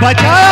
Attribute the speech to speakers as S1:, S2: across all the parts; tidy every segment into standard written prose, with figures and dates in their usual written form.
S1: बचाया।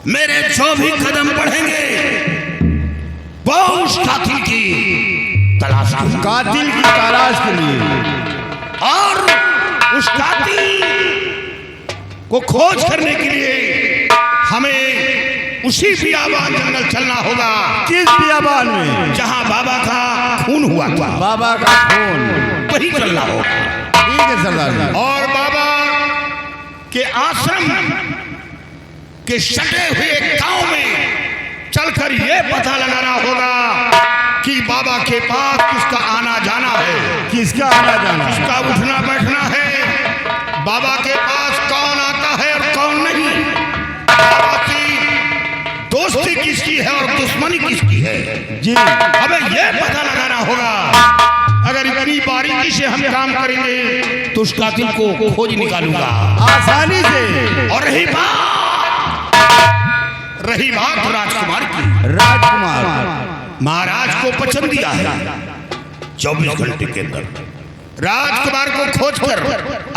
S2: मेरे जो भी कदम बढ़ेंगे वो उस कातिल की तलाश
S1: के लिए
S2: और उस कातिल को खोज करने के लिए हमें उसी बियाबान जंगल चलना होगा।
S1: किस बियाबान में?
S2: जहां बाबा का खून हुआ था।
S1: बाबा का खून
S2: वही चलना होगा।
S1: ठीक है सरदार जी।
S2: और बाबा के आश्रम के सटे हुए गांव में चलकर यह पता लगाना होगा कि बाबा के पास किसका आना जाना है।
S1: किसका आना जाना?
S2: किसका उठना बैठना है। बाबा के पास कौन आता है और कौन नहीं। बाबा की दोस्ती किसकी है और दुश्मनी किसकी है
S1: जी।
S2: हमें यह पता लगाना होगा। अगर इतनी बारीकी से हम काम करेंगे तो उस कातिल को खोज निकालूंगा
S1: आसानी से।
S2: और रही बात राजकुमार की,
S1: राजकुमार
S2: महाराज को पसंद दिया है। 24 घंटे के अंदर राजकुमार को खोजकर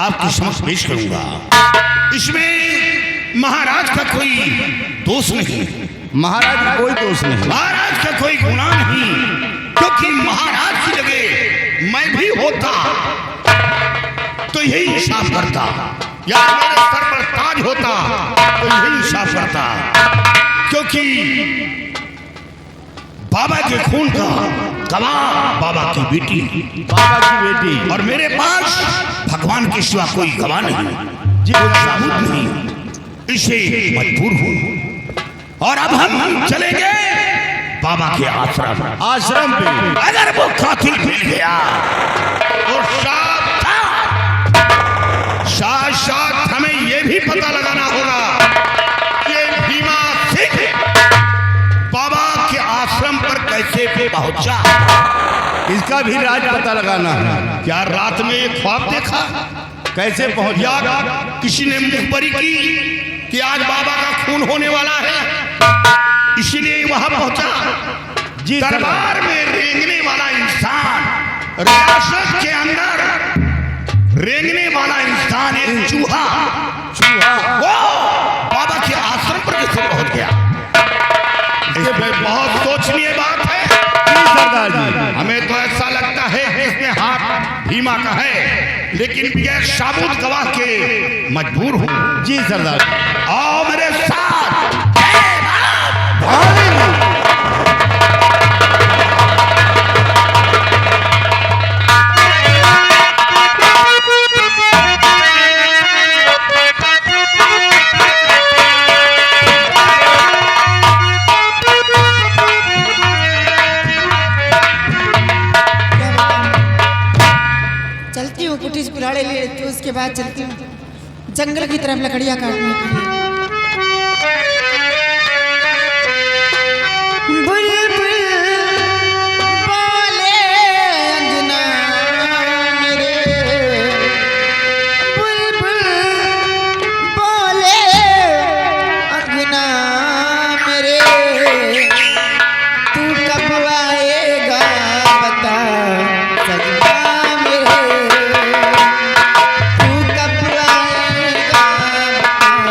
S2: आपकी समक्ष पेश करूंगा। इसमें महाराज का कोई दोष नहीं।
S1: महाराज का कोई दोष नहीं।
S2: महाराज का कोई गुनाह नहीं, क्योंकि महाराज की जगह मैं भी होता तो यही इंसाफ करता, या मेरे सर पर ताज होता तो यही इंसाफ करता। क्योंकि बाबा के खून का गवाह बाबा की बेटी और मेरे पास भगवान के सिवा कोई गवाह नहीं, कोई सबूत नहीं। इसे मजबूर हूं और अब हम चलेंगे बाबा के आश्रम पे। अगर वो कातिल मिल गया तो साथ हमें यह भी पता लगाना होगा कि भीमा सिंह बाबा के आश्रम पर कैसे पहुंचा।
S1: इसका भी राज पता लगाना है।
S2: क्या रात में एक ख्वाब देखा?
S1: कैसे पहुंचा?
S2: किसी ने मुखबरी की कि आज बाबा का खून होने वाला है, इसीलिए वहां पहुंचा।
S1: जी।
S2: दरबार में रेंगने वाला इंसान, रियासत के अंदर रेंगने वाला इंसान एक चूहा वो बाबा के आश्रम पर कैसे पहुंच गया? बहुत सोचनीय बात है
S1: सरदार जी।
S2: हमें तो ऐसा लगता है कि इसमें हाथ भीमा का है, लेकिन यह साबुत गवाह के मजबूर हूं।
S1: जी सरदार।
S2: आओ मेरे साथ।
S3: कुल्हाड़े ले तो उसके बाद चलती हूँ जंगल की तरफ लकड़ियाँ काटने के लिए।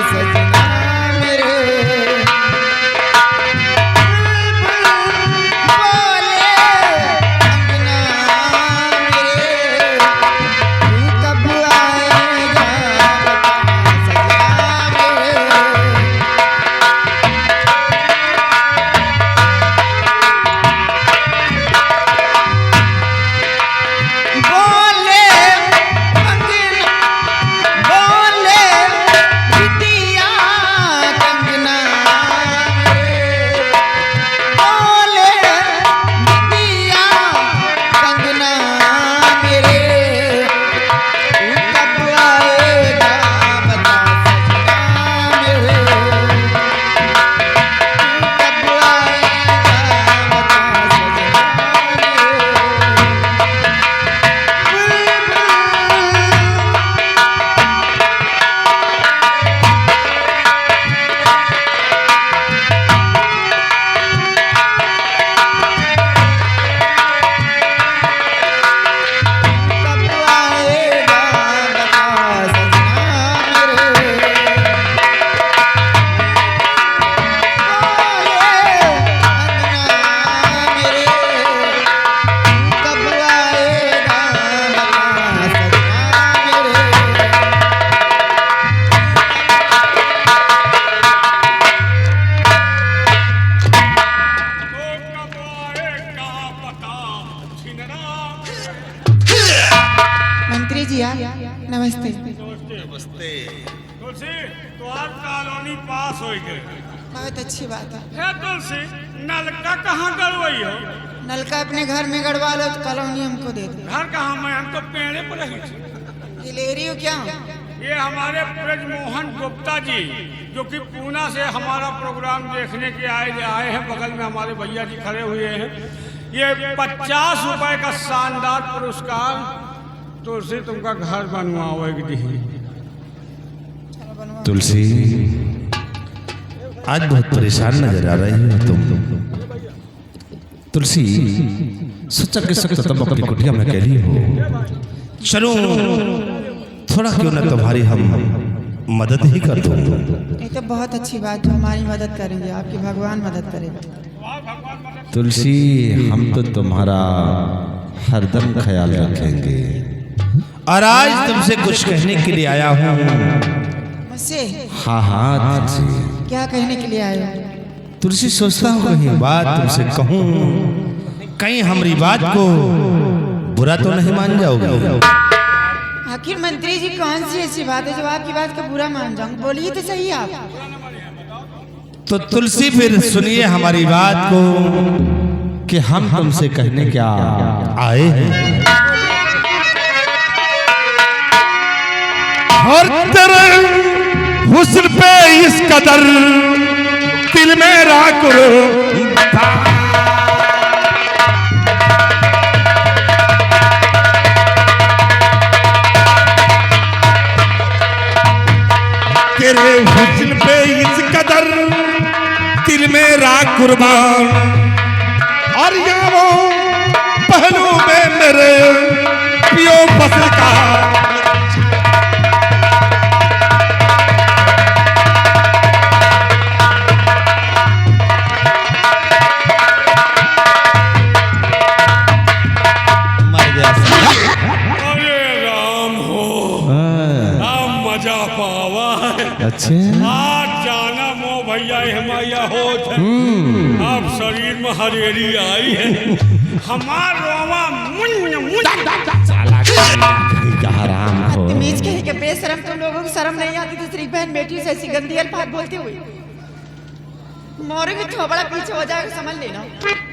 S4: सजना पास हो गए।
S3: बहुत अच्छी बात है।
S4: है तुलसी, नलका कहाँ गड़वई हो?
S3: नलका अपने घर में गड़वा लो तो कॉलोनी हमको दे दो।
S4: घर कहाँ? मैं हम तो पेड़े पर रही थी।
S3: ये ले रही हो क्या?
S4: ये हमारे ब्रजमोहन गुप्ता जी जो कि पूना से हमारा प्रोग्राम देखने के आए हैं, बगल में हमारे भैया जी खड़े हुए हैं। ये 50 रुपए का शानदार पुरस्कार तुलसी तुमका घर बनवाओगी।
S5: तुलसी, आज बहुत परेशान नजर आ रही हो तुम। तुलसी, सोचा कि सकता तुम अपनी कुटिया में अकेली हो। चलो थोड़ा क्यों ना तुम्हारी हम मदद ही कर दो।
S3: ये तो बहुत अच्छी बात है, हमारी मदद करेंगे, आपकी भगवान मदद करेगा।
S5: तुलसी, हम तो तुम्हारा हरदम ख्याल रखेंगे और आज तुमसे कुछ कहने के लिए आया हूँ।
S3: मुझसे?
S5: हाँ तुलसी।
S3: क्या कहने के लिए आए हो?
S5: तुलसी, सोचता हूँ कहीं बात तुमसे कहूँ, कहीं हमारी बात को बुरा तो नहीं मान जाओगे?
S3: आखिर मंत्री जी कौन सी ऐसी बात है जो आपकी बात को बुरा मान जाऊं? बोलिए तो सही आप।
S5: तो तुलसी फिर सुनिए हमारी बात को कि हम तुमसे कहने क्या आए हैं।
S2: और तेरे हुस्न पे इस कदर दिल मेरा तेरे हुस्न पे इस कदर दिल मेरा कुर्बान, और यहाँ वो पहलू में मेरे पियो फसल का
S5: अच्छे
S4: आज जाना मो भैया हिमाया हो अब शरीर में हरेली आई है। हमार रोवा
S5: हराम हो।
S3: तमीज कहीं के बेशरम, तुम लोगों को शर्म नहीं आती दूसरी बहन बेटी से ऐसी गंदी अल्फाज बोलते हुए? मोरे भी थोबड़ा पीछे हो जाएगा, समझ लेना।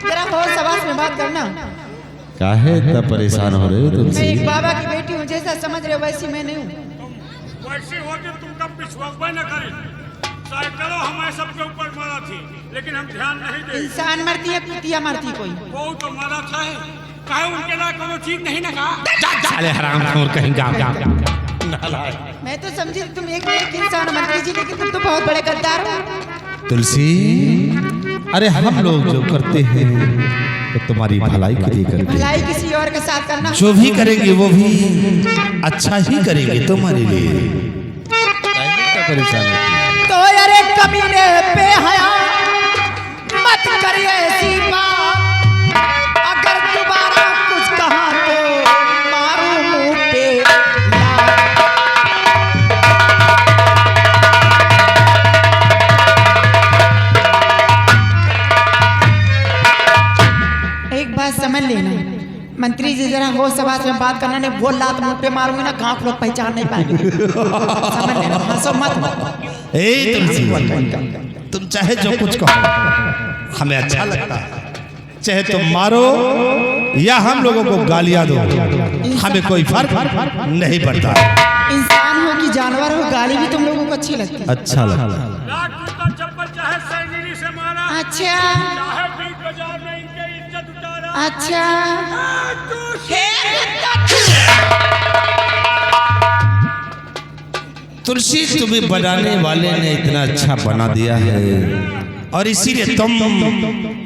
S3: जरा होश सवास में बात करना।
S5: काहे इतना परेशान हो रहे हो
S3: मैं
S5: तुलसी?
S3: एक बाबा की बेटी हूँ, जैसा समझ रहे हो वैसी मैं नहीं हूँ।
S4: वैसे हो कि तुम कब विश्वास न करे। साइकिलों हमारे सबके ऊपर मारा थी, लेकिन हम ध्यान नहीं दे।
S3: इंसान मरती है, कुतिया मरती कोई।
S4: वो तो मारा था है, कहे उनके लिए कोनो चीज नहीं ना कहा।
S5: साले हराम खोर कहीं जा।
S3: मैं तो समझी तुम एक इंसान मंत्री जी, लेकिन तुम तो बहुत बड़े गद्दार हो।
S5: तुलसी, अरे हम लोग जो करते हैं तो तुम्हारी भलाई के लिए करते हैं।
S3: भलाई किसी और के साथ करना।
S5: जो भी करेंगे वो भी अच्छा ही करेंगे तुम्हारे लिए। परेशान
S3: तो अरे कमीने पे हया मत करिए ऐसी बात, अगर दोबारा कुछ कहा तो मारूं मुंह पे लात। एक बात समझ लेना मंत्री जी, जरा हो सवाल में बात करना, नहीं बोल लात मुंह पे मारूंगी ना, गांव लोग पहचान नहीं पाएंगे। समझ लेना, हंसो मत।
S5: ए तुलसी, तुम चाहे जो कुछ कहो हमें अच्छा लगता है। चाहे तुम मारो या हम लोगों को गालियां दो, हमें कोई फर्क नहीं पड़ता।
S3: इंसान हो कि जानवर हो, गाली भी तुम लोगों को अच्छी लगती है।
S5: अच्छा लगता है।
S4: लाख जूता चप्पल चाहे सैनिरी से मारा,
S3: अच्छा
S4: चाहे बीच बाजार में इनके इज्जत उतारा।
S3: अच्छा।
S5: तुलसी, तुम्हें बनाने वाले ने इतना अच्छा बना दिया है और इसीलिए तुम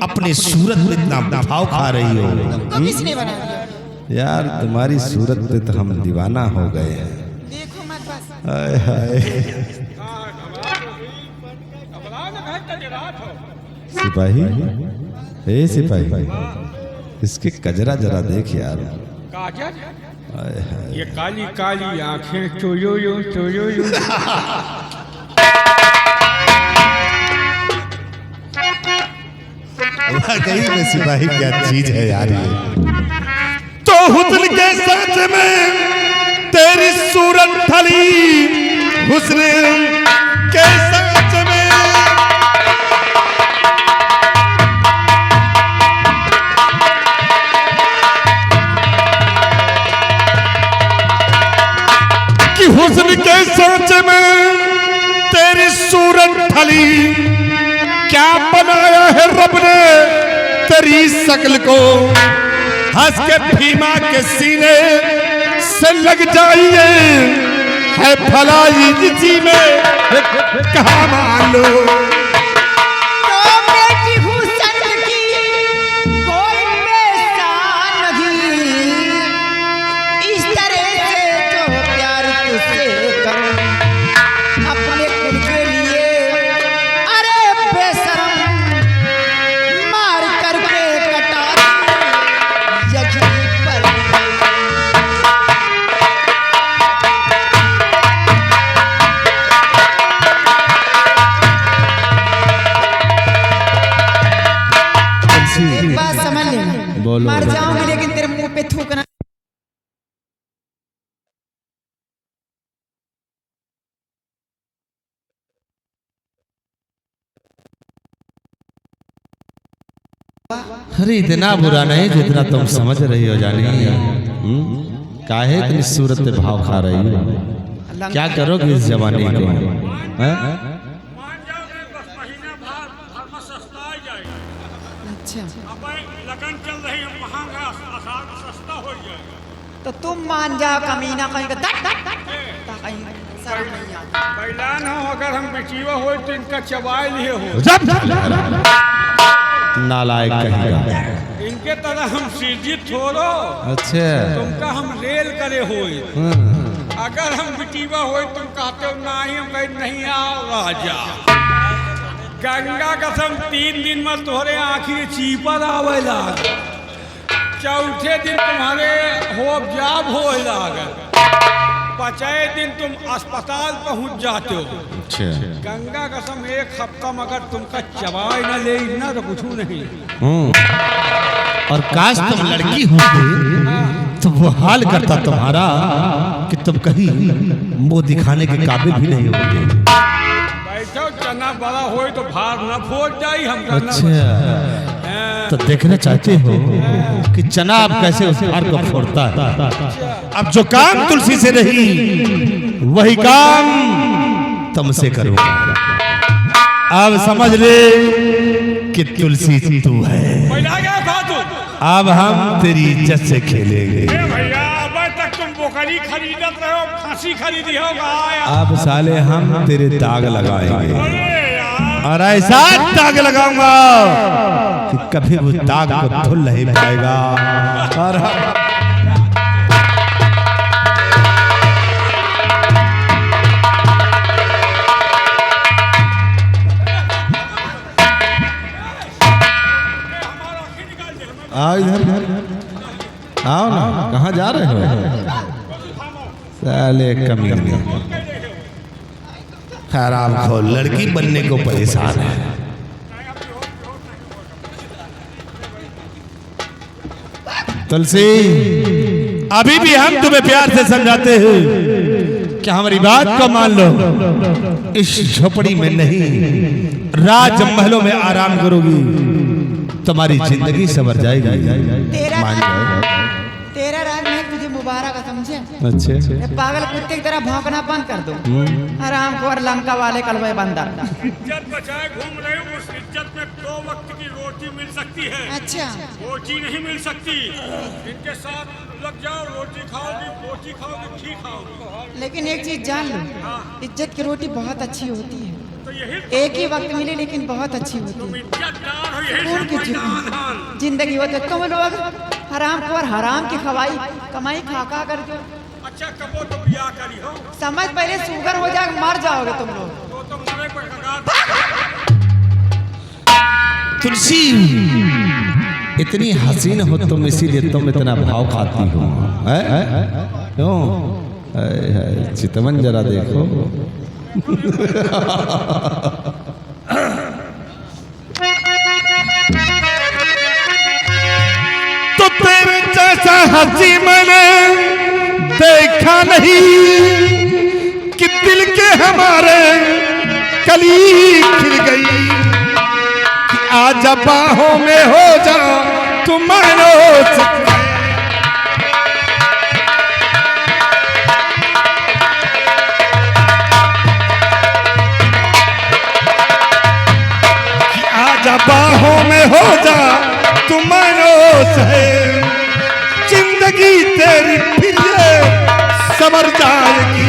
S5: अपनी सूरत में इतना भाव खा रही हो।
S3: तुमको किसने बना दिया?
S5: यार तुम्हारी सूरत पे तो हम दीवाना हो गए हैं।
S3: देखो मत बस।
S5: हाय हाय। सिपाही, ए सिपाही, इसके कजरा जरा देख यार।
S4: काजल,
S5: हाय हाय।
S4: ये काली काली आंखें चोयो यो।
S5: वाकई में सिपाही क्या चीज है यार ये।
S2: तो हुस्न के सच में तेरी सूरत ढली, हुस्न के सच में
S5: क्या बनाया है रब ने तेरी शक्ल को, हंस के भीमा के सीने से लग जाइए, है भलाई जी में कहा मान लो।
S3: तो बेटी हुसन की कोई बेसान नहीं, इस तरह से जो प्यार तुझसे करूं अपने खुद के लिए, अरे बेशरम मार करके कटा यज्ञ पर। एक बात समझ लेना,
S5: बोलो।
S3: मर जाऊंगी लेकिन तेरे मुंह पे थूकना।
S5: अरे इतना बुरा नहीं जितना तुम समझ रही हो जानी। काहे इतनी सूरत पे भाव खा रही हो? क्या करोगे इस जवानी को? हैं?
S4: मान जाओगे बस महीना भर धर्म सस्ता आ जाएगा।
S3: अच्छा,
S4: अब लगन चल रही है, महंगा आसान सस्ता हो जाएगा।
S3: तो तुम मान जाओ कमीना कहीं का कहीं शर्म नहीं आती।
S4: कैलान हो, अगर हम बेचीवा हो तो इनका चबाए लिए हो।
S5: नालायक कहेगा।
S4: इनके तरह हम सीधी थोड़ो,
S5: अच्छा।
S4: तुमका हम रेल करे हो। अगर हम बिटीवा हो तुम कहते हो नहीं, हम कहीं नहीं आओ राजा। गंगा कसम 3 दिन में तोहरे आँखी चीपर आवे लाग, चौथे दिन तुम्हारे होब जाब हो लाग, 5 दिन तुम अस्पताल पहुंच जाते हो।
S5: अच्छा।
S4: गंगा कसम 1 हफ्ता में अगर तुमका चबाई न ले ना तो कुछ नहीं।
S5: और काश तुम लड़की होती तो वो हाल करता तुम्हारा कि तुम कहीं मुंह दिखाने के काबिल भी नहीं होगे।
S4: बैठो, चना बड़ा हो तो भार न फोड़ जाई हम।
S5: अच्छा, तो देखना चाहते हो कि चना अब कैसे उस भार को फोड़ता है। अब जो काम तुलसी से नहीं वही काम तुमसे करूंगा। अब समझ ले कि तुलसी तू है। अब हम तेरी इज्जत से खेलेंगे।
S4: भैया अब तक तुम बोकरी खरीदत रहो, फांसी खरीदी होगा।
S5: अब साले हम तेरे दाग लगाएंगे,
S4: अरे यार,
S5: और ऐसा दाग लगाऊंगा कि कभी वो दाग को धुल नहीं पाएगा। और आओ इधर, आओ ना। कहाँ जा रहे हो साले कमीने? खराब खो लड़की बनने को परेशान है। तुलसी, अभी भी हम तुम्हें प्यार से समझाते हैं कि हमारी बात को मान लो। इस झोपड़ी में नहीं, राजमहलों में आराम करोगी, तुम्हारी जिंदगी संवर जाएगी। मान जाओ।
S3: तेरा राजमहल तुझे मुबारक है, समझे?
S5: अच्छे।
S3: ये पागल कुत्ते की तरह भौंकना बंद कर दो। आराम को, और लंका वाले कलवे बंदर।
S4: इज्जत बचाए घूम रहे हो। उस इज्जत में 2 वक्त की रोटी मिल सकती है,
S3: अच्छा,
S4: रोटी नहीं मिल सकती। इनके साथ लग जाओ, रोटी खाओगी, रोटी खाओगी, ठीक खाओगी।
S3: लेकिन एक चीज जान लो, इज्जत की रोटी बहुत अच्छी होती है।
S4: तो यही
S3: एक ही वक्त मिले लेकिन बहुत अच्छी होती है।
S4: इज्जतदार हो, यही
S3: सुकून की जिंदगी होती है। तुम लोग हराम को और हराम की खवाई कमाई खा खा करके
S4: अच्छा कबो तो ब्याह करी हो
S3: समझ, पहले शुगर हो जाए मर जाओगे तुम लोग।
S4: तो मरे पर कगार।
S5: तुलसी, इतनी हसीन हो तुम, इसीलिए तुम इतना भाव खाती हो। क्यों? चितवन जरा देखो। तो तेरे जैसा हंसी मैंने देखा नहीं कि दिल के हमारे कली खिल गई। आज बाहों में हो जा तुम मानो आजा बाहों में हो जा तुम मनोस है, जिंदगी तेरी फिर ये संवर जाएगी।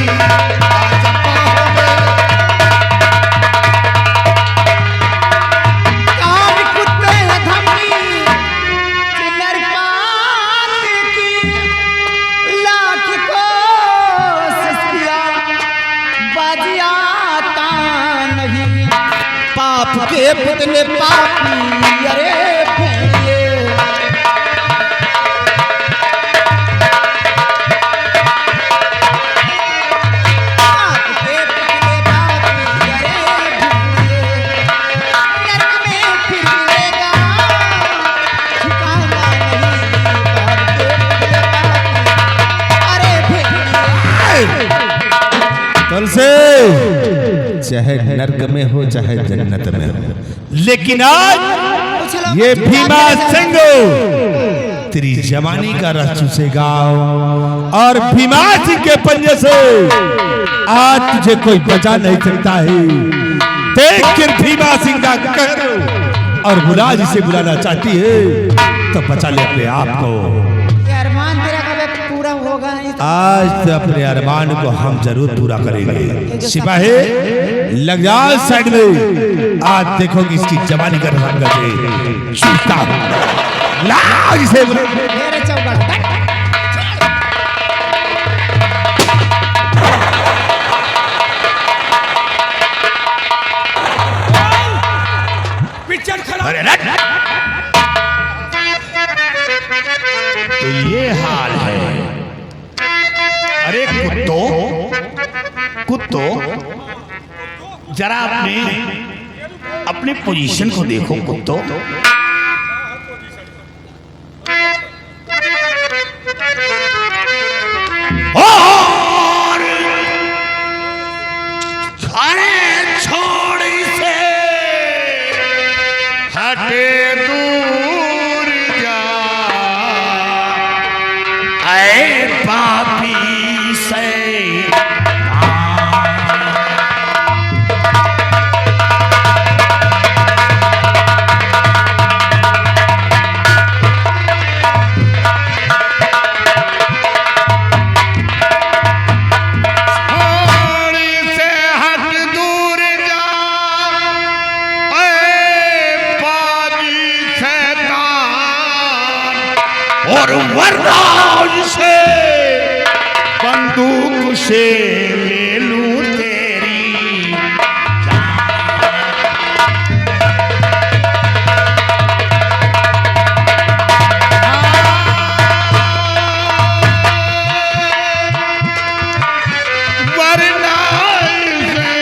S3: कान कुत्ते धमनी किन्नर पात की लाख कोशिश किया बाजी आता नहीं। पाप के पुतले पापी अरे भेड़िए, पाप के पुतले पापी अरे भेड़िए, नरक में फिर मिलेगा ठिकाना नहीं। पाप के पुतले पापी अरे भेड़िए।
S5: तुलसी चाहे नर्क में हो चाहे जन्नत में हो, लेकिन आज ये भीमा सिंह तेरी जवानी का रस चूसेगा और भीमा सिंह के पंजे से आज तुझे कोई बचा नहीं सकता है। देख फिर भीमा सिंह का कहर और बुला जिसे बुलाना चाहती है तो बचा ले अपने आप को।
S3: ये अरमान तेरा कभी पूरा होगा नहीं तो
S5: आज तो अपने अरमान को हम जरूर पूरा करेंगे। सिपाही लग जाओ साइड में, आज देखोगे इसकी जवानी का रंग चूसता हूं। लाओ इसे
S3: मेरे चौगड़
S4: पिक्चर खड़ा।
S2: अरे रट। तो ये हाल है। अरे कुत्तो जरा अपने पोजीशन को देखो कुत्तो। और अरे छोड़ इसे, हटे दूर जा, ऐ पापी से और वरना से बंदूक से ले लूं तेरी वरना से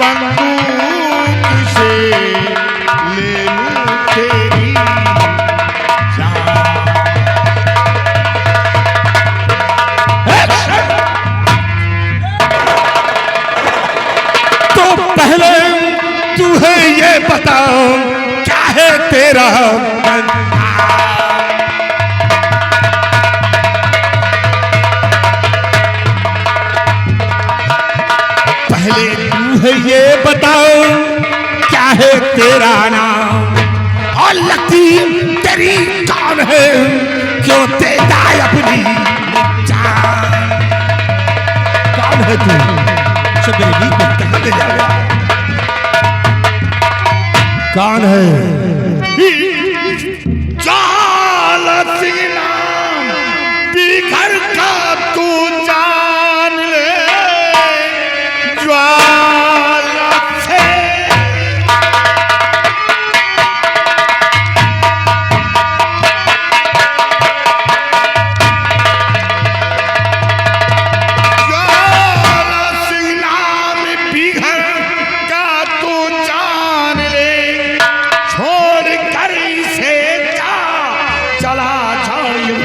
S2: बंदूक से ले लूं तेरी
S5: पहले तू है ये बताओ क्या है तेरा पहले तू है ये बताओ क्या है तेरा नाम और लगती तेरी कौन है क्यों देता है अपनी जान। कौन है तू शबेली को कहाँ ले जाएगा? कौन है?
S2: ज्वाला सिंह नाम बिखर का तू जान ले, ज्वाला से ज्वाला सिंह नाम बिखर का तू जान ले, छोड़ कर इसे जा चला जाए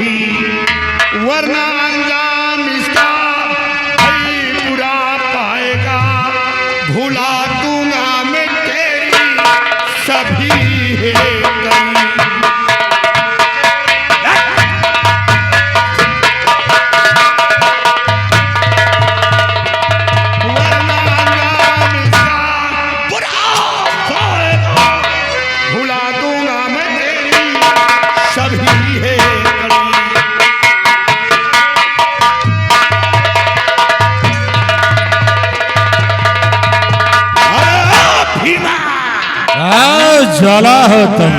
S5: ज्वाला हो तुम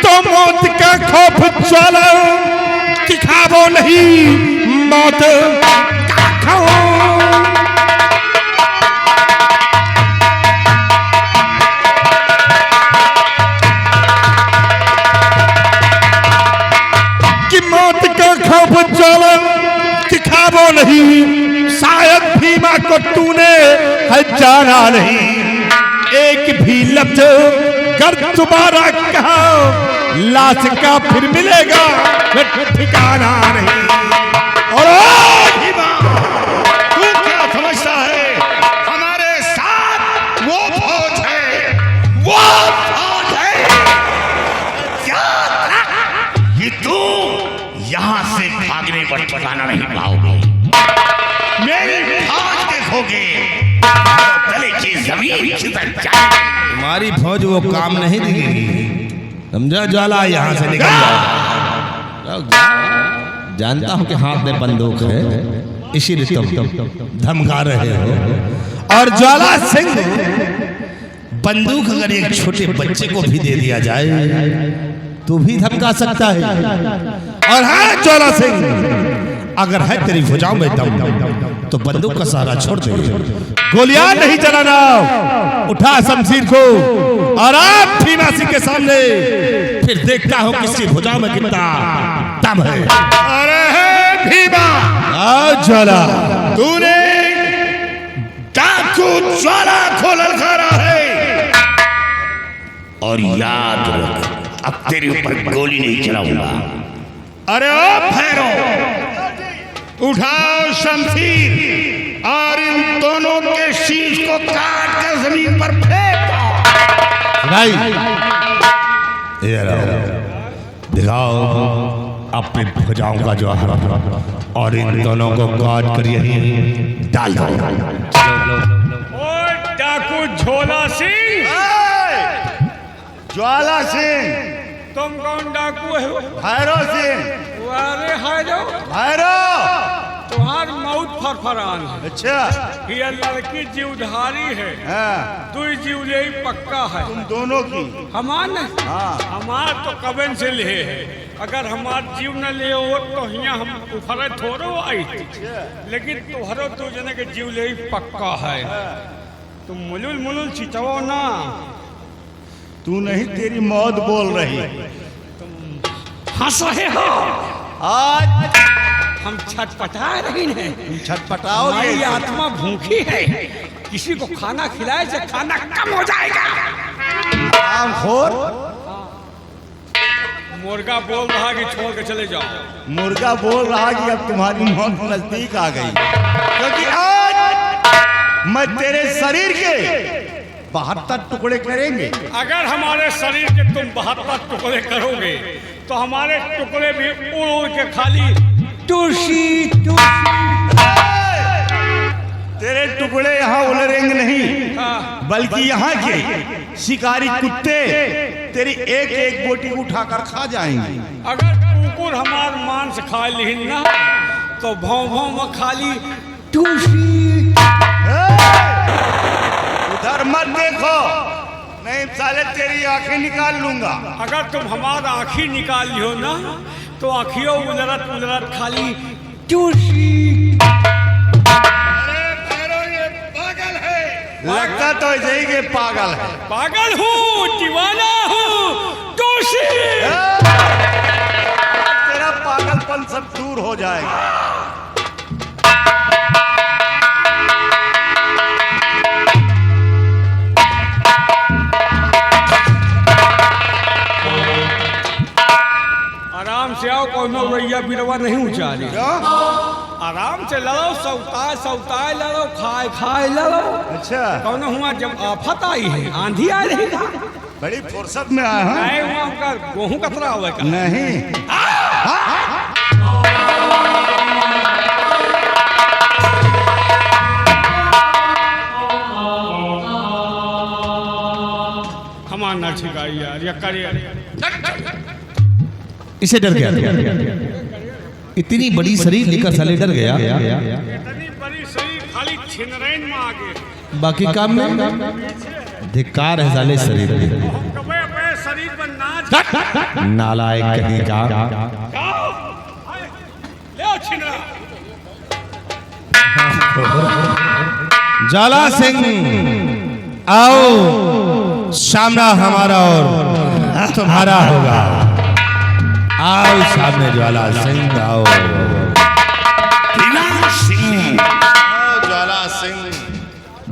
S5: तो मौत का खौफ ज्वाला दिखावो नहीं मौत का खौफ। कि मौत का खौफ ज्वाला दिखावो नहीं शायद भीमा को तूने है जाना नहीं एक भी लफ्ज कर दोबारा कहा लाश का फिर मिलेगा ठिकाना नहीं।
S2: और भीमा, तू क्या समझता है हमारे साथ वो फौज है, वो फौज है क्या? ये तू यहां से भागने पर ठिकाना नहीं पाओगे। मेरी फौज देखोगे तले की जमीन खिसक जाएगी।
S5: तुम्हारी फौज वो काम नहीं देगी समझा ज्वाला यहाँ से निकल जाओ। जानता हूँ कि हाथ में बंदूक है इसीलिए तुम धमका रहे हो। और ज्वाला सिंह बंदूक अगर एक छोटे बच्चे को भी दे दिया जाए तो भी धमका सकता है। और हाँ ज्वाला सिंह अगर है तेरी भुजाओं में दम तो बंदूक का सहारा छोड़ दे गोलियां नहीं चलाना उठा शमशीर को और आप भीमा सिंह के सामने फिर देखता हूं किसकी भुजाओं में कितना दम है।
S2: अरे भीमा
S5: ज्वाला
S2: तूने डाकू ज्वाला को ललकारा है और याद रख अब तेरे ऊपर गोली नहीं चलाऊंगा। अरे ओ भैरव उठाओ शमशीर और इन दोनों के शीश को काट कर जमीन पर फेंक दो।
S5: दिखाओ अपनी भुजाओं का जवाहर और इन दोनों को काट कर यहीं डाल दो।
S4: ओ डाकू झोला सिंह,
S1: ज्वाला सिंह,
S4: तुम कौन डाकू है?
S1: भैरव सिंह,
S4: अरे हाय जाओ,
S1: भैरव।
S4: तुम्हार मौत फरफरान है।
S1: अच्छा
S4: ये लड़की जीवधारी है,
S1: हाँ,
S4: तू जीवले पक्का है।
S1: तुम दोनों की
S4: हमार न
S1: हाँ।
S4: हमार तो कबन से ले है। अगर हमार जीव न ले हो तो यहाँ हम उफरे थोड़ो आई थी। लेकिन तुहरो दो जने के जीव ले पक्का है। तुम मुलुल मुलुल चितवो ना।
S1: तू नहीं तेरी मौत बोल रही।
S4: हंस रहे हो?
S1: आज
S4: हम छटपटा रही हैं।
S1: तुम छटपटाओगे।
S4: हमारी आत्मा भूखी है। किसी को खाना खिलाए से खाना कम हो जाएगा।
S1: आमखोर
S4: मुर्गा बोल रहा कि छोड़ के चले जाओ।
S1: मुर्गा बोल रहा कि अब तुम्हारी मौत नजदीक आ गई क्योंकि आज मैं तेरे शरीर के 72 टुकड़े करेंगे।
S4: अगर हमारे शरीर के तुम 72 टुकड़े करोगे तो हमारे टुकड़े भी उड़ उड़ के खाली टूसी
S1: तेरे टुकड़े यहाँ उलरेंगे नहीं बल्कि यहाँ के शिकारी कुत्ते तेरी एक एक बोटी उठाकर खा जाएंगे।
S4: अगर कुकुर हमार मांस खा ली ना तो भौं भौं में खाली टूसी।
S1: उधर मत देखो नहीं साले तेरी आंखें निकाल लूंगा।
S4: अगर तुम हमारा आँखी निकाल लियो ना तो आँखियों उलरत उलरत खाली टूसी।
S2: अरे भैरव ये पागल है।
S1: लगता तो यही के पागल है।
S4: पागल हूँ, दीवाना हूँ, टूसी।
S1: तेरा पागलपन सब दूर हो जाएगा।
S4: आराम से आओ, कोनो भैया बिरवा नहीं उचारे। आराम से लड़ो, सौताए सौताए लड़ो, खाए खाए लड़ो।
S1: अच्छा
S4: कौन हुआ जब आफत आई है, आंधी आ रही है।
S1: बड़ी फुर्सत में आया हूँ।
S4: नहीं हुआ उनका गेहूं कतरा हुआ का।
S1: नहीं
S4: हमारा ना छिका यार, या करे
S5: इसे डर गया इतनी बड़ी शरीर लेकर साले डर गया।
S4: इतनी बड़ी शरीर खाली छिनरैन में आ गए।
S5: बाकी काम में धिक्कार है साले शरीर पे।
S4: कबे अपने शरीर पर नाच
S5: नालायक कहीं का।
S4: ले छिनरा
S5: ज्वाला सिंह आओ, सामना हमारा और तुम्हारा होगा। आओ सामने ज्वाला सिंह आओ।
S2: सिंह
S1: ज्वाला सिंह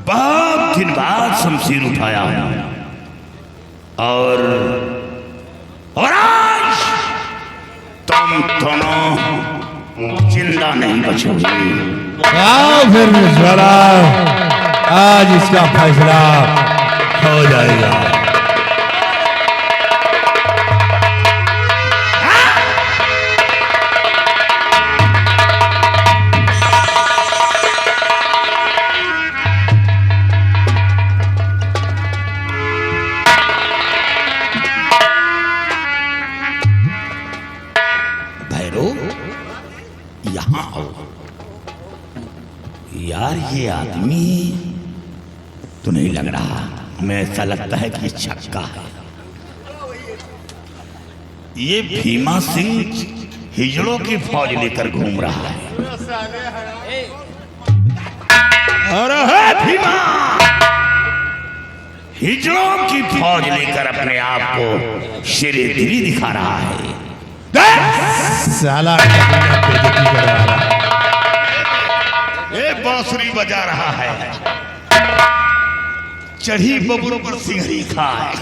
S2: बहुत दिन बाद शमशीर उठाया और आज तुम दोनों जिंदा नहीं बचोगे।
S5: आओ फिर ज्वाला, आज इसका फैसला हो जाएगा।
S2: यहाँ आओ यार, ये आदमी तो नहीं लग रहा, हमें ऐसा लगता है कि छक्का है। ये भीमा सिंह हिजड़ों की फौज लेकर घूम रहा है। और है भीमा हिजड़ों की फौज लेकर अपने आप को शेरे दिली दिखा रहा है।
S5: साला बेइज्जती करवा रहा है।
S2: ये बांसुरी बजा रहा है, चढ़ी बबुल पर सिंहरी खाए।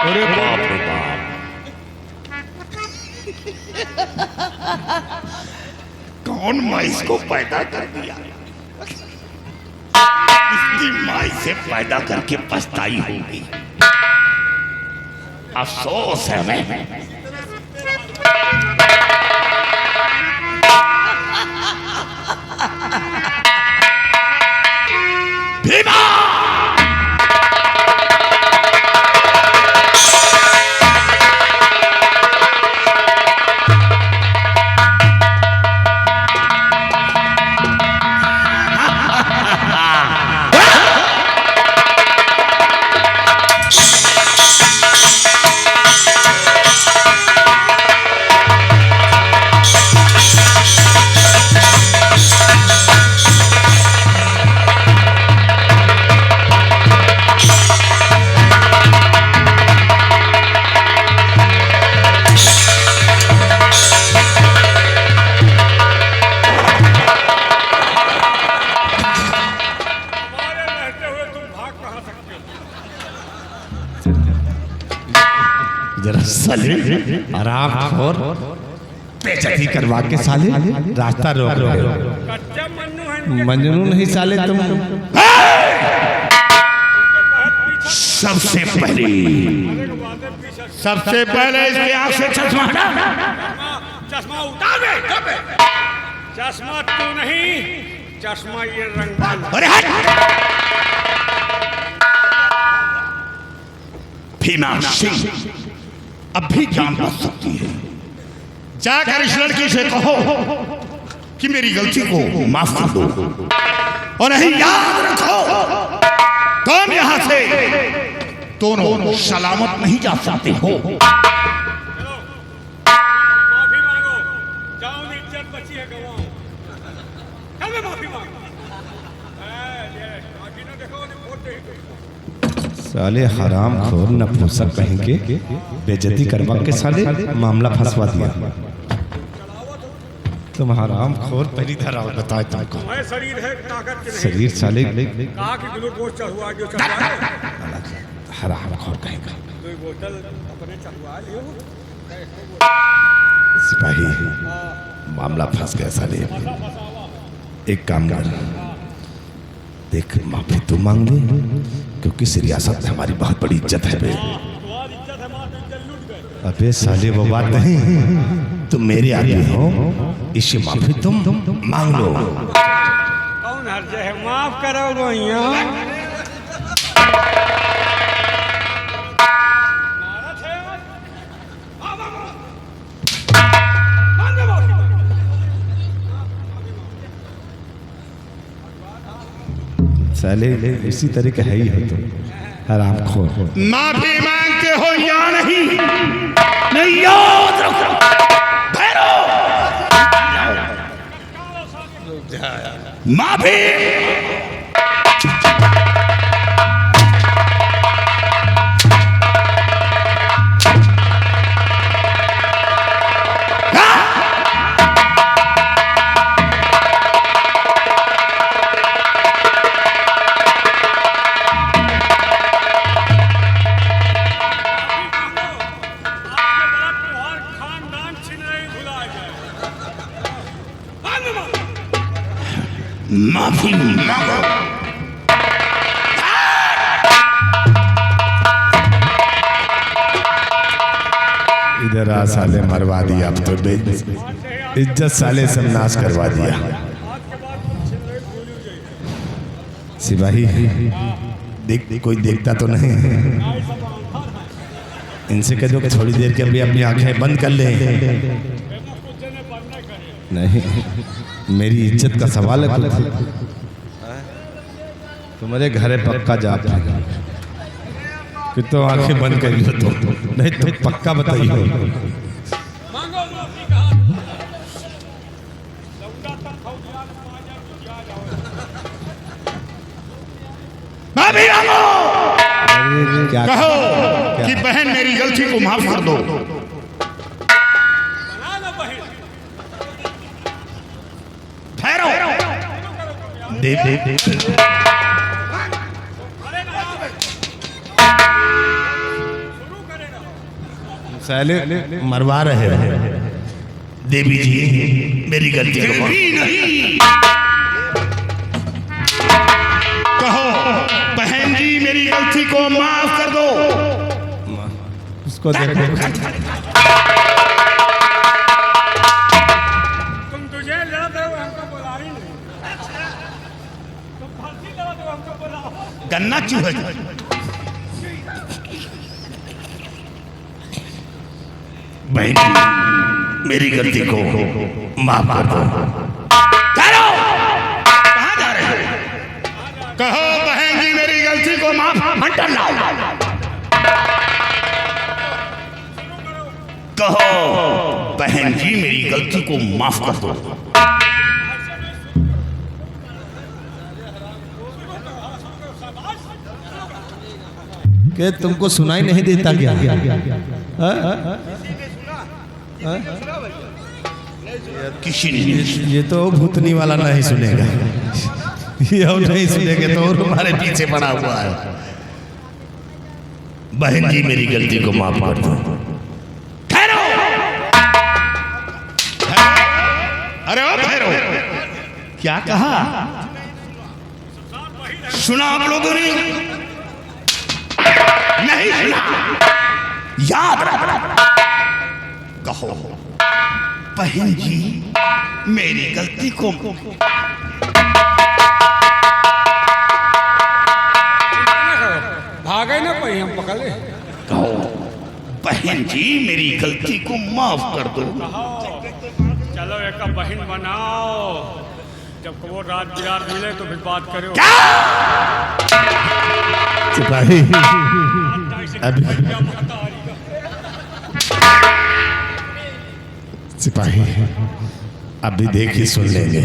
S2: अरे बाप रे बाप, कौन माँ इसको पैदा कर दिया? इसकी माँ इसे पैदा करके पछताई होगी। अफसोस है हमें। भीमा
S5: जरा साले आराम खोर, बेइज्जती करवा के साले रास्ता रोक रहे हो।
S4: कच्चा मन्नू है
S5: मजनू नहीं साले तुम।
S2: सबसे पहले इसके आंख से चश्मा हटा।
S4: चश्मा उतार दे। चश्मा तू नहीं, चश्मा ये रंगबाज।
S2: अरे हट! भीमा सिंह अब भी जान बच सकती है। जाकर इस लड़की से कहो कि मेरी गलती को माफ कर दो, और नहीं याद रखो तुम यहां से दोनों सलामत नहीं जा सकते हो।
S4: चलो माफी मांगो, जाओ इज्जत बची है गवाओ। चल मैं माफी मांगो। माफी ना देखो वोट दे।
S5: साले हराम खोर नपुंसक कहीं के बेइज्जती करवा के साले मामला फंसवा दिया। तुम हराम खोर पहली धरा बताए तुमको।
S4: मैं शरीर है ताकत के नहीं।
S5: शरीर साले
S4: कहा कि ग्लूकोज चढ़वा जो चढ़वा है।
S5: हराम खोर कहीं का।
S4: कोई बोतल अपने चढ़वा लियो।
S5: सिपाही मामला फंस गया साले। एक काम कर, देख माफी तू मांग ले, क्योंकि इस रियासत में हमारी बहुत बड़ी इज्जत है बे।
S4: तुम्हारी इज्जत है, मां इज्जत लूट गए।
S5: अबे साले वो बात नहीं, तुम मेरे आदमी हो, इसे माफी तुम मांग लो।
S4: कौन हर्ज है, माफ करो गोइया।
S5: साले इसी तरह का है ही हो तुम, हराम खोर।
S2: माफी मांगते हो या नहीं? नहीं याद रखो। माफी माफी मांगो।
S5: इधर आ साले, मरवा दिया अब तो इज्जत साले सब नाश करवा दिया। सिपाही देख, कोई देखता तो नहीं? इनसे कह दो कि थोड़ी देर के लिए अपनी आंखें बंद कर ले। नहीं, मेरी इज्जत का सवाल है। तुम्हारे घर पक्का जाप कि तो आंखें बंद कर लो, तो नहीं तो पक्का बताइए।
S2: माफी मांगो।
S5: क्या
S2: कहो कि बहन मेरी गलती को माफ कर दो। ठहरो।
S5: दे दे दे साले मरवा रहे हो।
S2: देवी जी मेरी गलती को नहीं। कहो बहन जी मेरी गलती को माफ कर दो।
S5: उसको देखो,
S4: तुम तुझे लड़ा दो, हमको बुला ही नहीं। तुम फांसी लड़ा दो, हमको बुलाओ।
S2: गन्ना चूहे बहन जी मेरी गलती को माफ कर दो। चलो कहाँ जा रहे हो? कहो बहन जी मेरी गलती को माफ मत करना। कहो बहन जी मेरी गलती को माफ कर दो।
S5: कि तुमको सुनाई नहीं देता क्या?
S2: किसी ने
S5: ये तो भूतनी वाला नहीं सुनेगा, ये और नहीं सुनेंगे तो और हमारे पीछे पड़ा हुआ है।
S2: बहन जी मेरी गलती को माफ कर दो। ठहरो। अरे ओ ठहरो।
S5: क्या कहा?
S2: सुना आप लोगों ने? नहीं सुना? याद रखना। कहो बहन जी मेरी गलती को
S4: भागे ना कोई, हम पकड़े।
S2: कहो बहन जी मेरी गलती को माफ कर दो।
S4: चलो एक बहन बनाओ, जब वो रात बिरात मिले तो फिर बात करो।
S5: सिपाही अभी सिपाही अभी देखिए, सुन लेंगे।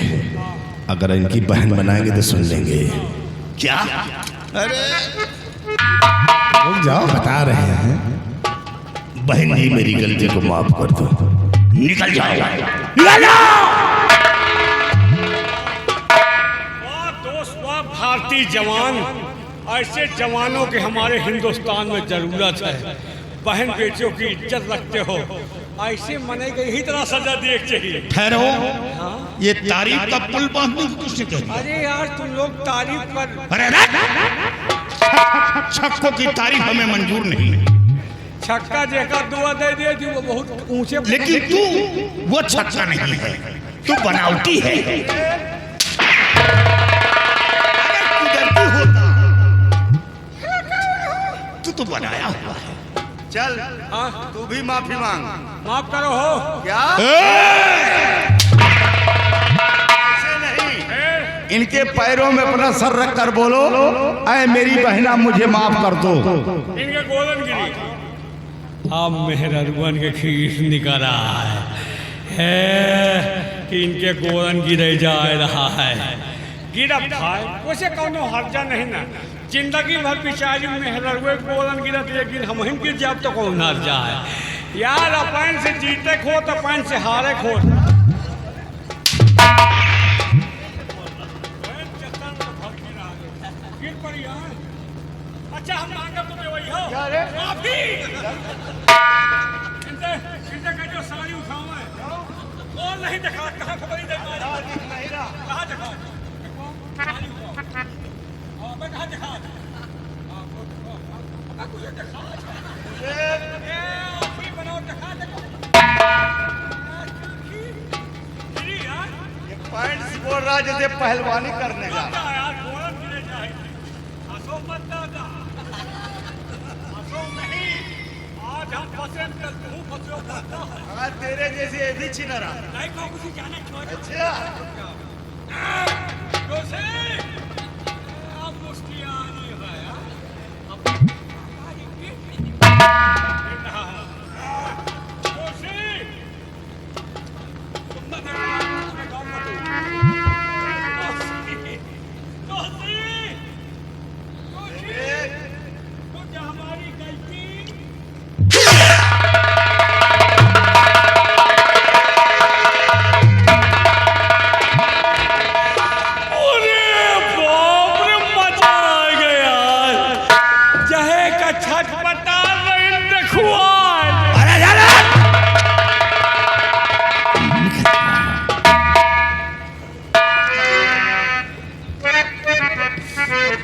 S5: अगर इनकी बहन बनाएंगे तो सुन लेंगे।
S2: क्या?
S5: अरे रुक जाओ, बता रहे हैं।
S2: बहन जी मेरी गलती को माफ कर दो। निकल जाओ, निकल जाओ।
S4: वाह दोस्त, वाह भारतीय जवान, ऐसे जवानों की हमारे हिंदुस्तान में जरूरत है। बहन बेटियों की इज्जत रखते हो, ऐसे मने गई ही तरह सजा दिए चाहिए।
S2: ठहरो, ये तारीफ का पुल बांधने को किसने कह दिया?
S4: अरे यार तुम लोग तारीफ कर।
S2: अरे छक्कों की तारीफ हमें मंजूर नहीं।
S4: छक्का देखा दुआ दे दिए थी, वो बहुत ऊंचे।
S2: लेकिन तू वो छक्का नहीं है, तू बनावटी है। अगर कुदरती होता तू तो बनाया हुआ है।
S1: चल तू भी माफी मांग।
S4: माफ करो हो
S1: क्या? ऐसे नहीं। इनके पैरों में अपना सर रख कर बोलो, ऐ मेरी बहना मुझे माफ कर दो।
S4: इनके गोलन गिरी अब मेहरबान के खीस निकल रहा है कि इनके गोलन गिरे जा रहा है। गिरा भाई वैसे कौनो हर्जा नहीं ना, जिंदगी भर पिछाड़ी मेहरवे गोलन गिरत, लेकिन हम ही गिर जाब तो कौन हर्जा है यार। अपन से जीते खो तो अपन से हारे खो। अच्छा हम मांगे तुम्हें वही हो माफी। इनसे का जो साड़ी उठाओ है कौन नहीं दिखा, कहाँ खबर नहीं दिखा, कहाँ दिखा साड़ी उठाओ, मैं कहाँ दिखा मुझे दिखा बनाओ दिखा देखो।
S1: ये पैंट से बोल रहा जैसे पहलवानी करने का।
S4: यार गोलन गिरे जाए हंसो मत दादा, हंसो नहीं। आज हम फंसे कल तू फंसो दादा।
S1: हाँ तेरे जैसे ये भी छिन रहा।
S4: नहीं को कुछ जाने छोड़।
S1: अच्छा
S4: दोसे अब मुश्किल नहीं है यार। अब दोसे तुम ना मैं गाँव में तो हमारी गलती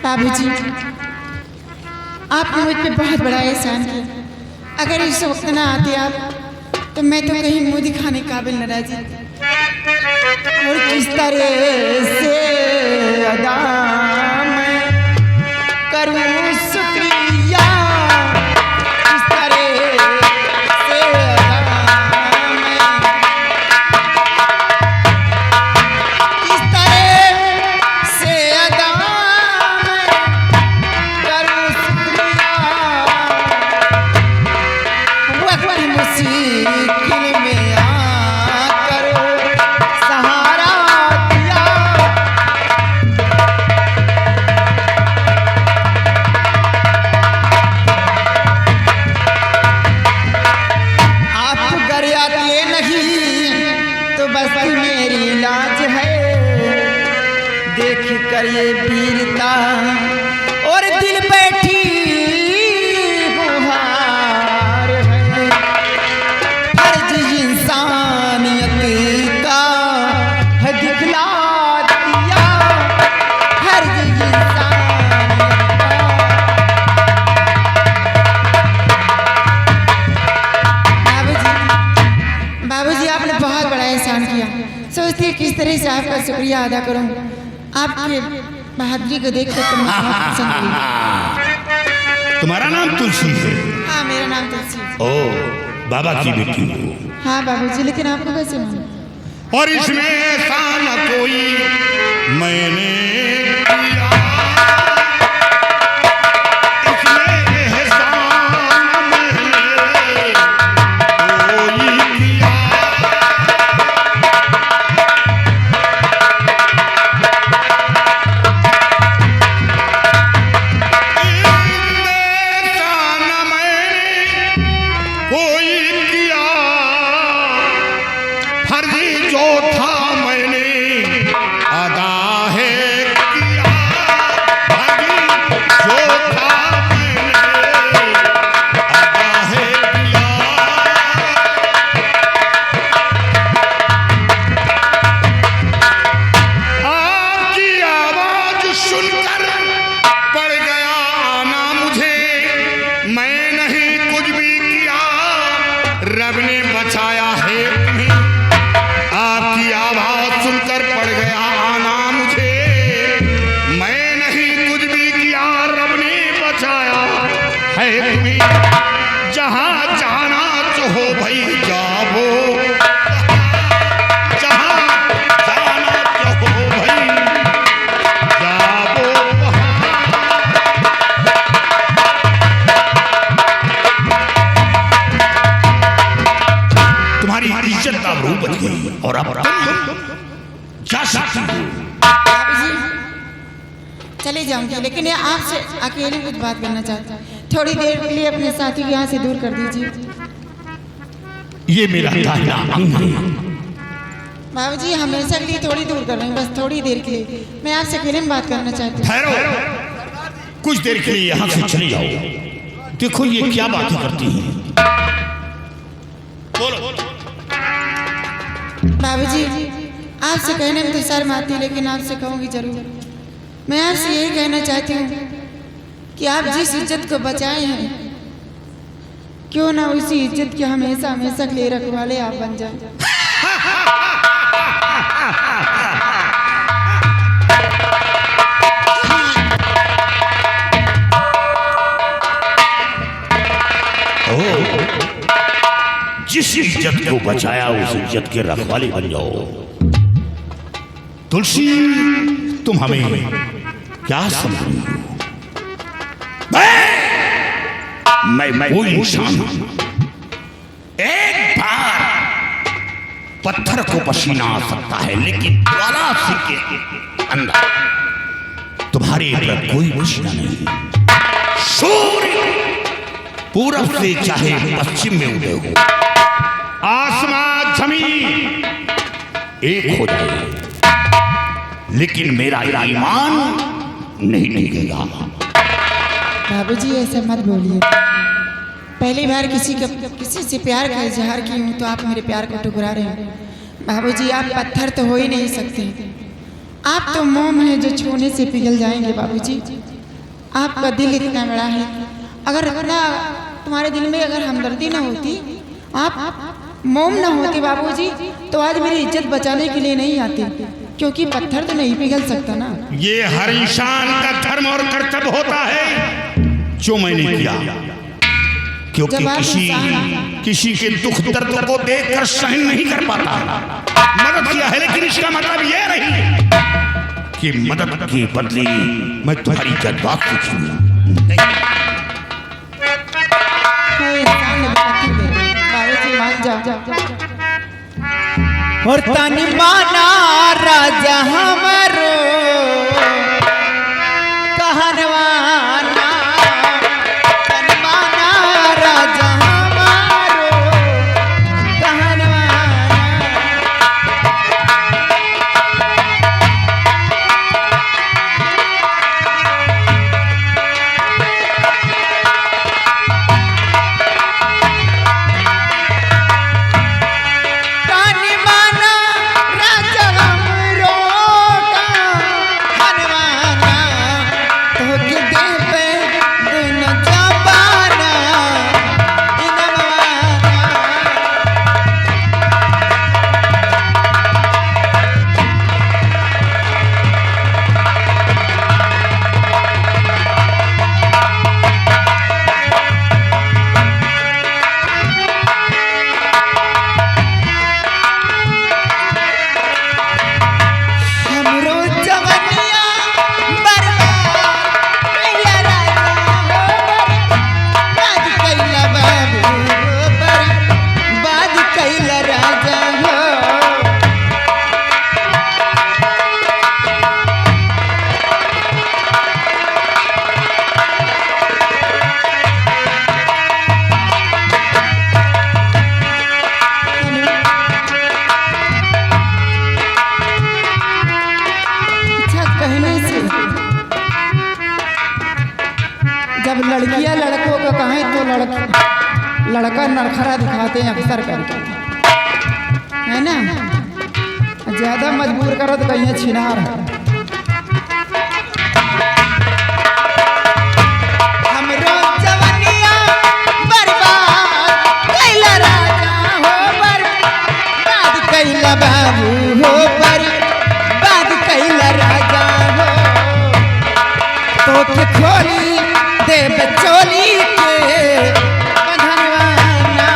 S3: बाबूजी, आपने मुझ पे बहुत बड़ा एहसान किया। अगर इस वक्त ना आते आप तो मैं तो कहीं मुंह दिखाने काबिल न रह जाती। और किस तरह से अदा मैं करूं शुक्रिया, किस तरह से अदा मैं, किस तरह से अदा मुश्किल में आकर सहारा दिया। आप घर आते नहीं तो बस मेरी लाज है, देख कर ये वीरता और दिल बैठी बुहार है। फर्ज इंसानियत का है दिखला दिया, फर्ज इंसानियत का। बाबूजी आपने बहुत बड़ा एहसान किया। सोचती है किस तरह से आपका शुक्रिया अदा करूं। आपके बहादुरी को देखकर तो मुझे बहुत पसंद हुई।
S2: तुम्हारा नाम तुलसी है?
S3: हाँ मेरा नाम तुलसी है।
S2: ओ बाबा की बेटी हो।
S3: हाँ बाबूजी, लेकिन आपको कैसे मालूम?
S2: और इसमें ऐसा न कोई मैंने किया, इसमें एहसान मैंने कोई किया। रब ने बचाया है तुम्हें, आपकी आवाज सुनकर पड़ गया आना मुझे। मैं नहीं कुछ भी किया, रब ने बचाया है तुम्हें। जहाँ जाना चाहो भाई जाओ, जहाँ जाना चाहो भाई
S3: चले जाऊंगी, लेकिन ये आपसे अकेले कुछ बात करना चाहती हूँ। थोड़ी देर के लिए अपने साथी को यहाँ से दूर कर दीजिए।
S2: ये मेरा दाहिना अंग है।
S3: बाबूजी हमेशा के लिए थोड़ी दूर कर रहे हैं, बस थोड़ी देर के लिए। मैं आपसे अकेले में बात करना चाहती हूँ।
S2: ठहरो, कुछ देर के लिए यहाँ से चली जाओ। देखो ये क्या बातें करती हैं। बोलो।
S3: बाबूजी आपसे कहने में तो शर्म आती है, लेकिन आपसे कहूँगी जरूर। मैं आपसे यही कहना चाहती हूँ कि आप जिस इज्जत को बचाए हैं, क्यों ना उसी इज्जत के हमेशा हमेशा के लिए रखवाले आप बन जाएं।
S2: जिस इज्जत को बचाया उस इज्जत के रखवाले बन जाओ। तुलसी तुम हमें क्या समझ रही हो? मैं वो इंसान हूं, एक बार पत्थर को पसीना आ सकता है, लेकिन ज्वाला के अंदर तुम्हारे अंदर कोई पसीना नहीं। सूर्य पूरब से चाहे पश्चिम में उदय हो, आसमान जमीन एक हो जाए, लेकिन मेरा ईमान नहीं टिकेगा।
S3: बाबूजी ऐसा मत बोलिए। पहली बार किसी से प्यार का इजहार की हूँ तो आप मेरे प्यार को ठुकरा रहे हैं। बाबूजी आप पत्थर तो हो ही नहीं सकते, आप तो मोम हैं जो छूने से पिघल जाएंगे। बाबूजी आपका दिल इतना बड़ा है, अगर इतना तुम्हारे दिल में अगर हमदर्दी ना होती, आप मोम ना होते बाबूजी, तो आज मेरी इज्जत बचाने के लिए नहीं आती, क्योंकि पत्थर तो नहीं पिघल सकता ना।
S2: ये हर इंसान का धर्म और कर्तव्य होता है जो मैंने किया, क्योंकि किसी के दुख दर्द को देखकर सहन नहीं कर पाता। मदद किया है, लेकिन इसका मतलब यह नहीं कि मदद के बदले मैं तुम्हारी जज्बात को छूऊं।
S3: बाबूजी मान जाओ। और तनी माना राजा हमारो कहनवाना, तनी माना राजा हमारो कहनवाना। जब लड़कियां लड़कों को कहें तो लड़का नरखरा दिखाते हैं अक्सर करके, है ना। ज्यादा मजबूर करो तो कहीं छिनार है। हमरो जवनिया बर्बाद कैला राजा हो, बर्बाद कैला बाबू हो, बर्बाद कैला राजा हो। तो के खोली दे बचोली के बंधनवाना।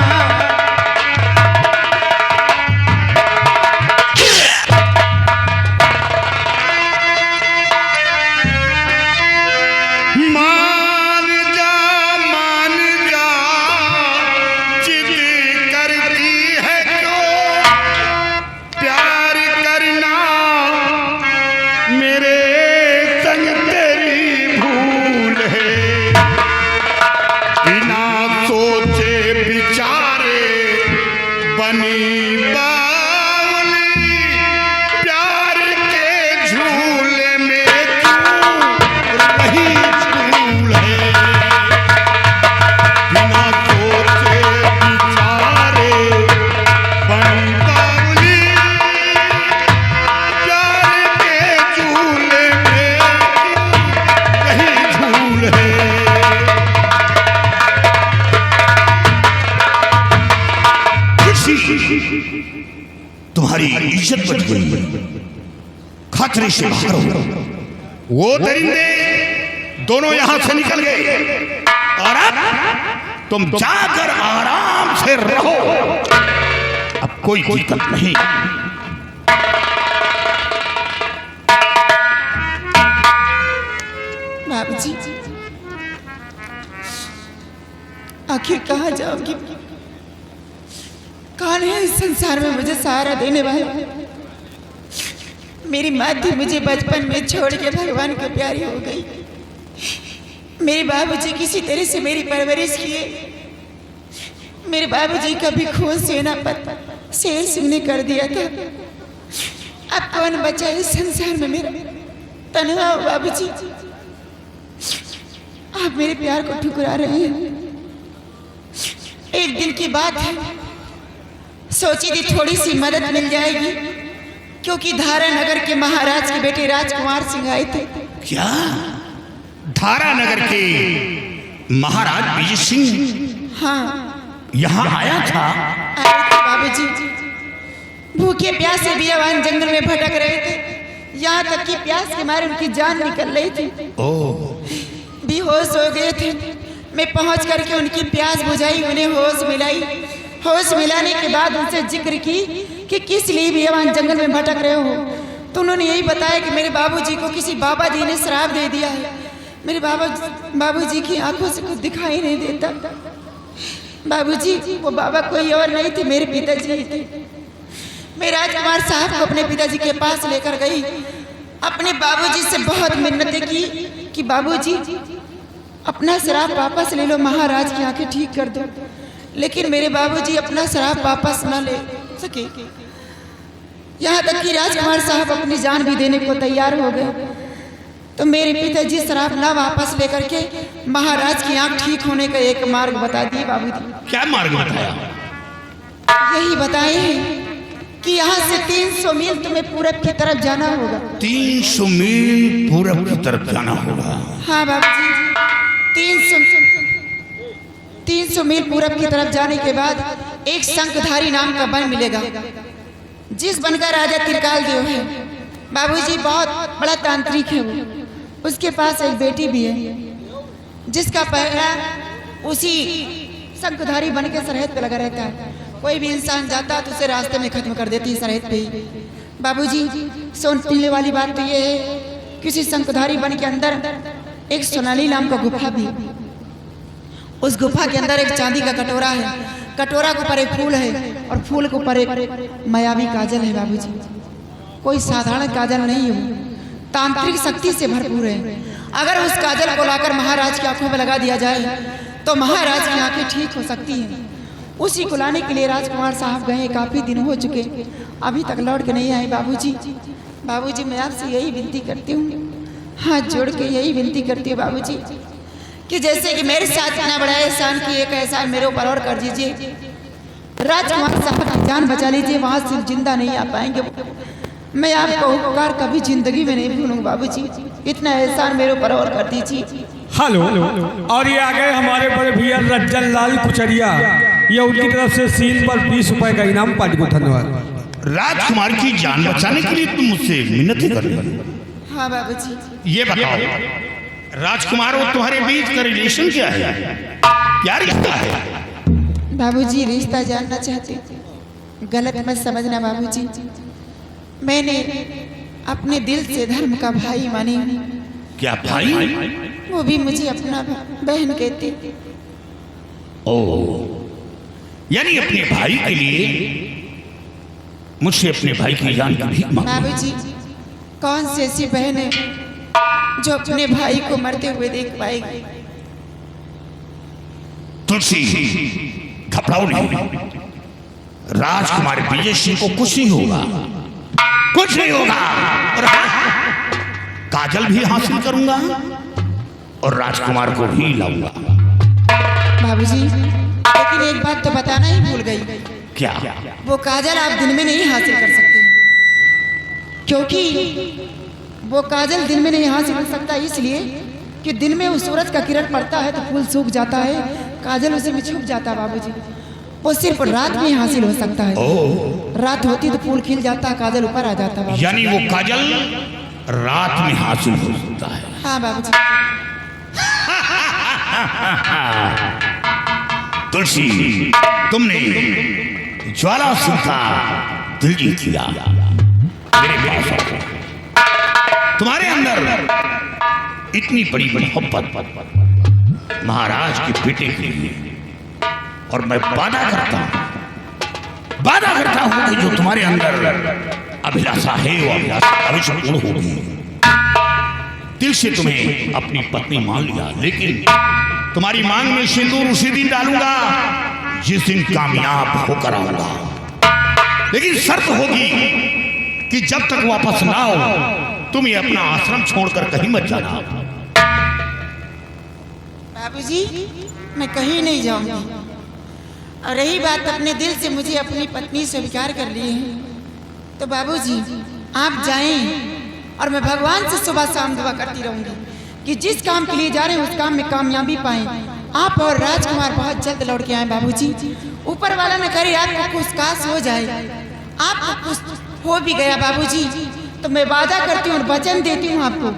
S2: इज्जत बच गई। खतरे से बाहर हो। वो दरिंदे दोनों यहां से निकल गए और अब तुम जाकर आराम से रहो। अब कोई दिक्कत नहीं।
S3: बाबूजी, आखिर कहाँ जाओगी? कौन है इस संसार में मुझे सहारा देने वाला? मेरी माँ थी, मुझे बचपन में छोड़ के भगवान के प्यारी हो गई। मेरे बाबूजी किसी तरह से मेरी परवरिश किए। मेरे बाबूजी कभी खून सेना पर शेर सिंह ने कर दिया था। अब कौन बचा इस संसार में मेरा? तन्हा हो बाबूजी, आप मेरे प्यार को ठुकरा रहे हैं। एक दिन की बात है, सोची थी थोड़ी सी मदद मिल जाएगी, क्योंकि धारा नगर के महाराज के बेटे राजकुमार सिंह आए थे।
S2: क्या धारा नगर के महाराज विजय सिंह
S3: हाँ,
S2: यहाँ आया था?
S3: आए थे बाबूजी। भूखे प्यासे बियावान जंगल में भटक रहे थे, यहाँ तक कि प्यास के मारे उनकी जान निकल रही थी। बेहोश हो गए थे। मैं पहुंच करके उनकी प्यास बुझाई, उन्हें होश मिलाई। होश मिलाने के बाद उनसे जिक्र की कि किस लिए बियावान जंगल में भटक रहे हो, तो उन्होंने यही बताया कि मेरे बाबूजी को किसी बाबा जी ने श्राप दे दिया है। मेरे बाबूजी की आंखों से कुछ दिखाई नहीं देता। बाबूजी, वो बाबा कोई और नहीं थे, मेरे पिताजी थे। मैं राजकुमार साहब को अपने पिताजी के पास लेकर गई। अपने बाबूजी से बहुत मिन्नतें की कि बाबूजी अपना श्राप वापस ले लो, महाराज की आंखें ठीक कर दो। लेकिन मेरे बाबूजी अपना श्राप वापस न ले सके। यहाँ तक कि राजकुमार साहब अपनी जान भी देने को तैयार हो गए। तो मेरे पिताजी श्राप ना वापस लेकर के महाराज की आंख ठीक होने का एक मार्ग बता दिए बाबूजी।
S2: क्या मार्ग बताया?
S3: यही बताए हैं कि यहाँ से 300 मील तुम्हें पूरब की तरफ जाना होगा।
S2: 300 मील पूरब की तरफ जाना होगा?
S3: हाँ बाबूजी, 300 मील पूरब की तरफ जाने के बाद एक शंखधारी नाम का वन मिलेगा, जिस वन का राजा त्रिकाल देव है। बाबूजी बहुत बड़ा तांत्रिक है वो। उसके पास एक बेटी भी है, जिसका पहरा उसी शंखधारी वन के सरहद पे लगा रहता है। कोई भी इंसान जाता तो उसे रास्ते में खत्म कर देती है सरहद पे ही। बाबूजी, सुनने वाली बात तो ये है कि उसी शंखधारी वन के अंदर एक सोनाली नाम का गुफा भी। उस गुफा के अंदर एक चांदी का कटोरा है। कटोरा के ऊपर एक फूल है और फूल के ऊपर एक मायावी काजल है। बाबूजी, कोई साधारण काजल नहीं है, तांत्रिक शक्ति से भरपूर है। अगर उस काजल को लाकर महाराज की आंखों में लगा दिया जाए तो महाराज की आंखें ठीक हो सकती हैं। उसी को लाने के लिए राजकुमार साहब गए, काफी दिन हो चुके, अभी तक लौट के नहीं आए। बाबूजी, मैं आपसे यही विनती करती हूँ, हाथ जोड़ के यही विनती करती हूँ बाबूजी, कि जैसे कि मेरे साथ इतना बड़ा एहसान किए, एक एहसान मेरे ऊपर और कर दीजिए। राजकुमार साहब की जान बचा लीजिए, वहाँ से जिंदा नहीं आ पाएंगे। मैं आपका उपकार कभी जिंदगी में नहीं भूलूंगा बाबूजी, इतना एहसान मेरे ऊपर और कर दीजिए।
S4: हेलो, और ये आ गए हमारे बड़े भैया रज्जन लाल कुचरिया। ये उनकी तरफ से सीन पर 20 रुपए का इनाम पार्टी को धन्यवाद।
S2: राजकुमार की जान बचाने के लिए तुम मुझसे मिन्नतें कर रही हो?
S3: हाँ बाबूजी।
S2: ये बताओ, राजकुमार और तुम्हारे बीच का रिलेशन क्या है? क्या रिश्ता है?
S3: बाबूजी, रिश्ता जानना चाहते, गलत मत समझना बाबूजी। मैंने अपने दिल से धर्म का भाई मानी।
S2: क्या भाई?
S3: वो भी मुझे अपना बहन कहते।
S2: ओह, यानी अपने भाई के लिए मुझसे अपने भाई की जान की भीख मांगी।
S3: बाबूजी, कौन सी ऐसी बहन है जो अपने भाई को मरते हुए देख पाएगी?
S2: तुलसी, घबराओ नहीं। राजकुमार विजय सिंह को कुछ नहीं होगा, कुछ नहीं होगा। और काजल भी हासिल करूंगा और राजकुमार को भी लाऊंगा।
S3: बाबूजी, लेकिन एक बात तो बताना ही भूल गई।
S2: क्या?
S3: वो काजल आप दिन में नहीं हासिल कर सकते, क्योंकि वो काजल दिन में नहीं हासिल कर सकता, इसलिए कि दिन में उस सूरज का किरण पड़ता है तो फूल सूख जाता है, काजल उसी में छुप जाता है बाबूजी। वो सिर्फ रात में हासिल हो सकता है।
S2: ओ
S3: रात होती तो फूल खिल जाता, काजल ऊपर आ जाता बाबूजी।
S2: यानी वो काजल रात में हासिल हो सकता है।
S3: हाँ बाबूजी।
S2: तुलसी, तुमने ज्वाला सुनता दिल जीत लिया। मेरे पास आओ। तुम्हारे अंदर इतनी बड़ी मोहब्बत महाराज के बेटे के लिए, और मैं वादा करता हूं कि जो तुम्हारे अंदर अभिलाषा है वो अभिलाषा अवश्य पूर्ण होगी। दिल से तुम्हें अपनी पत्नी मान लिया, लेकिन तुम्हारी मांग में सिंदूर उसी दिन डालूंगा जिस दिन कामयाब होकर आऊंगा। लेकिन शर्त होगी कि जब तक वापस ना आओ तुम ये अपना आश्रम छोड़कर कहीं मत जाना।
S3: बाबूजी, मैं कहीं नहीं जाऊंगी। और रही बात अपने दिल से मुझे अपनी पत्नी स्वीकार कर ली है, तो बाबूजी आप जाएं और मैं भगवान से सुबह शाम दुआ करती रहूंगी कि जिस काम के लिए जा रहे हैं उस काम में कामयाबी पाएं। आप और राजकुमार बहुत जल्द लौट के आए बाबूजी। ऊपर वाला न करे आपको कुछ खास हो जाए। आपको कुछ हो भी गया बाबूजी तो मैं वादा करती हूँ और वचन देती हूँ आपको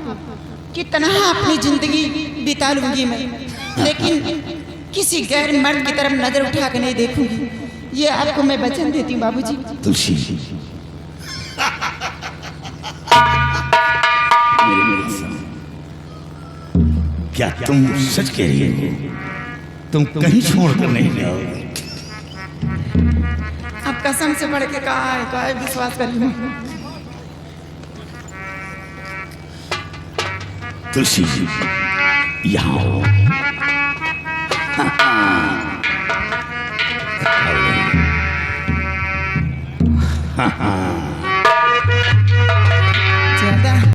S3: कि तनहा अपनी जिंदगी बिता लूंगी मैं, लेकिन किसी गैर मर्द की तरफ नजर उठा कर नहीं देखूंगी। ये आपको मैं वचन देती हूँ बाबूजी।
S2: तुलसी, क्या तुम सच कह रही हो? तुम कहीं छोड़कर नहीं जाओगे?
S3: अब कसम से बढ़ के कहा है विश्वास कर लूं।
S2: तुलसी, यहाँ आओ। हाँ,